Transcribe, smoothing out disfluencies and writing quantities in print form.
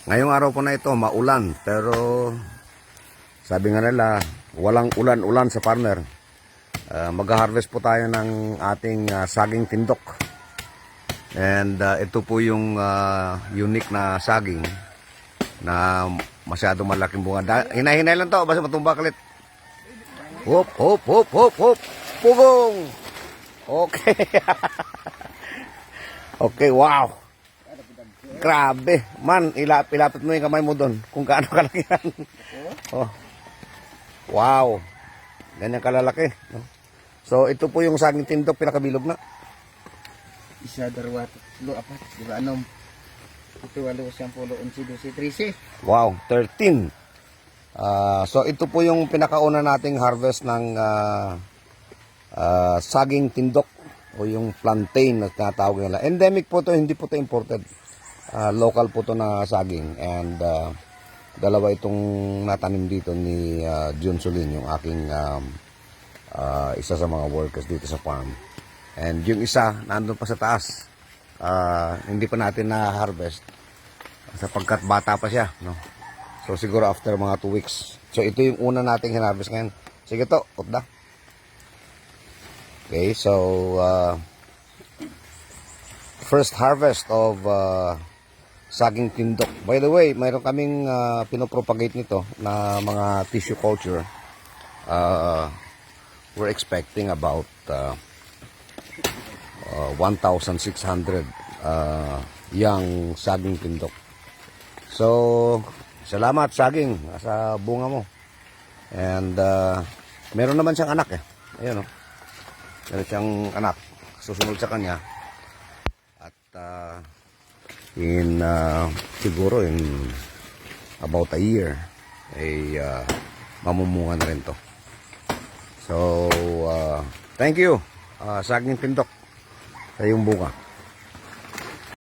Ngayong araw po na ito, maulan. Pero sabi nga nila, walang ulan-ulan sa farmer. Mag-harvest po tayo ng ating saging tindok. And ito po yung unique na saging na masyado malaking bunga. Hinahinay lang to, basta matumba kalit. Hop, hop, hop, hop, hop. Pugong! Okay. Okay, wow. Grabe. Man, ilapit mo yung kamay mo doon kung gaano kalaki yan. Oh. Wow. Ganyan kalalaki. No? So, ito po yung saging tindok, pinakabilog na. Isa, dalawa, tatlo, apat, diba anom? Ito, 8, 10, 11, 12, 13. Wow, 13. So, ito po yung pinakauna nating harvest ng saging tindok o yung plantain na tinatawag nila. Endemic po to, hindi po to imported. Local po to na saging. And dalawa itong natanim dito ni Jun Solin, yung aking isa sa mga workers dito sa farm. And yung isa, nandun pa sa taas. Hindi pa natin na-harvest sapagkat bata pa siya. No? So siguro after mga 2 weeks. So ito yung una nating hinarvest ngayon. Sige to, utda. Okay, so first harvest of saging tindok. By the way, mayroon kaming pinopropagate nito na mga tissue culture. We're expecting about 1,600 young saging tindok. So, salamat saging sa bunga mo. And meron naman siyang anak eh. Ayun oh. Meron siyang anak. Susunod sa kanya. At siguro in about a year ay mamumunga na rin to. So thank you saging tindok sa iyong bunga.